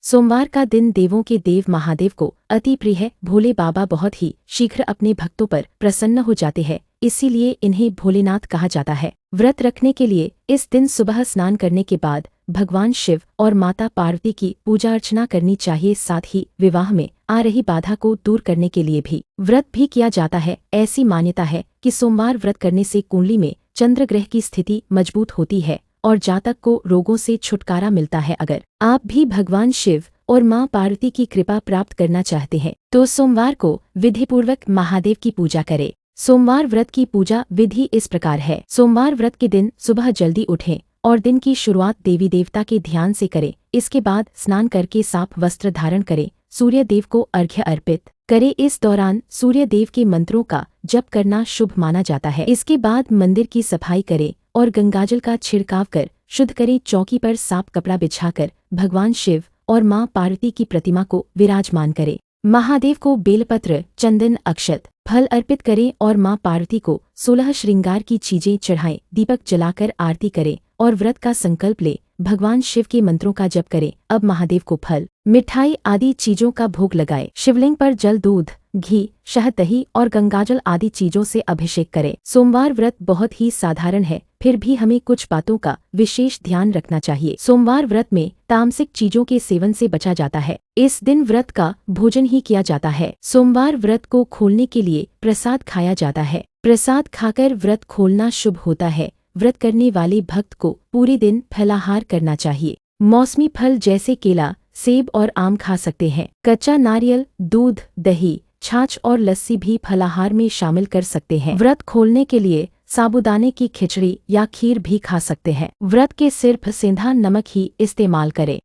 सोमवार का दिन देवों के देव महादेव को अति प्रिय है। भोले बाबा बहुत ही शीघ्र अपने भक्तों पर प्रसन्न हो जाते हैं, इसीलिए इन्हें भोलेनाथ कहा जाता है। व्रत रखने के लिए इस दिन सुबह स्नान करने के बाद भगवान शिव और माता पार्वती की पूजा अर्चना करनी चाहिए। साथ ही विवाह में आ रही बाधा को दूर करने के लिए भी व्रत भी किया जाता है। ऐसी मान्यता है कि सोमवार व्रत करने से कुंडली में चंद्र ग्रह की स्थिति मजबूत होती है और जातक को रोगों से छुटकारा मिलता है। अगर आप भी भगवान शिव और मां पार्वती की कृपा प्राप्त करना चाहते हैं तो सोमवार को विधिपूर्वक महादेव की पूजा करें। सोमवार व्रत की पूजा विधि इस प्रकार है। सोमवार व्रत के दिन सुबह जल्दी उठें और दिन की शुरुआत देवी देवता के ध्यान से करें। इसके बाद स्नान करके साफ वस्त्र धारण करें, सूर्य देव को अर्घ्य अर्पित करें। इस दौरान सूर्य देव के मंत्रों का जप करना शुभ माना जाता है। इसके बाद मंदिर की सफाई करें और गंगाजल का छिड़काव कर शुद्ध करें। चौकी पर साफ कपड़ा बिछाकर भगवान शिव और मां पार्वती की प्रतिमा को विराजमान करें। महादेव को बेलपत्र, चंदन, अक्षत, फल अर्पित करें और मां पार्वती को 16 श्रृंगार की चीजें चढ़ाएं। दीपक जलाकर आरती करें और व्रत का संकल्प ले भगवान शिव के मंत्रों का जप करें। अब महादेव को फल, मिठाई आदि चीजों का भोग लगाएं। शिवलिंग पर जल, दूध, घी, शहद, दही और गंगाजल आदि चीजों से अभिषेक करें। सोमवार व्रत बहुत ही साधारण है, फिर भी हमें कुछ बातों का विशेष ध्यान रखना चाहिए। सोमवार व्रत में तामसिक चीजों के सेवन से बचा जाता है। इस दिन व्रत का भोजन ही किया जाता है। सोमवार व्रत को खोलने के लिए प्रसाद खाया जाता है। प्रसाद खाकर व्रत खोलना शुभ होता है। व्रत करने वाले भक्त को पूरे दिन फलाहार करना चाहिए। मौसमी फल जैसे केला, सेब और आम खा सकते हैं। कच्चा नारियल, दूध, दही, छाछ और लस्सी भी फलाहार में शामिल कर सकते हैं। व्रत खोलने के लिए साबूदाने की खिचड़ी या खीर भी खा सकते हैं। व्रत के सिर्फ सेंधा नमक ही इस्तेमाल करें।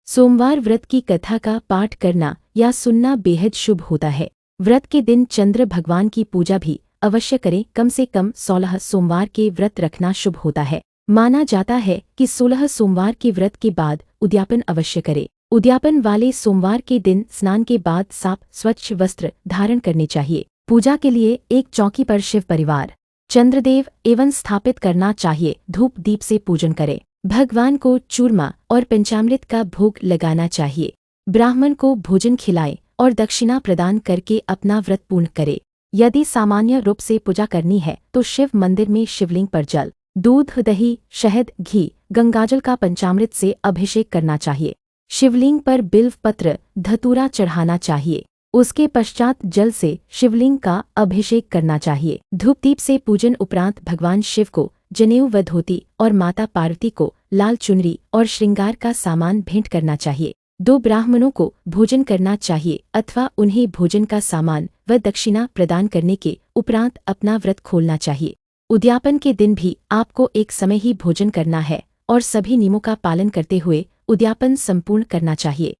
सोमवार व्रत की कथा का पाठ करना या सुनना बेहद शुभ होता है। व्रत के दिन चंद्र भगवान की पूजा भी अवश्य करें। कम से कम 16 सोमवार के व्रत रखना शुभ होता है। माना जाता है कि 16 सोमवार के व्रत के बाद उद्यापन अवश्य करें। उद्यापन वाले सोमवार के दिन स्नान के बाद साफ स्वच्छ वस्त्र धारण करने चाहिए। पूजा के लिए एक चौकी पर शिव परिवार, चंद्रदेव एवं स्थापित करना चाहिए। धूप दीप से पूजन करें। भगवान को चूरमा और पंचामृत का भोग लगाना चाहिए। ब्राह्मण को भोजन खिलाएं और दक्षिणा प्रदान करके अपना व्रत पूर्ण करें। यदि सामान्य रूप से पूजा करनी है तो शिव मंदिर में शिवलिंग पर जल, दूध, दही, शहद, घी, गंगाजल का पंचामृत से अभिषेक करना चाहिए। शिवलिंग पर बिल्व पत्र, धतूरा चढ़ाना चाहिए। उसके पश्चात जल से शिवलिंग का अभिषेक करना चाहिए। धूप दीप से पूजन उपरांत भगवान शिव को जनेऊ व धोती और माता पार्वती को लाल चुनरी और श्रृंगार का सामान भेंट करना चाहिए। 2 ब्राह्मणों को भोजन करना चाहिए अथवा उन्हें भोजन का सामान व दक्षिणा प्रदान करने के उपरांत अपना व्रत खोलना चाहिए। उद्यापन के दिन भी आपको एक समय ही भोजन करना है और सभी नियमों का पालन करते हुए उद्यापन संपूर्ण करना चाहिए।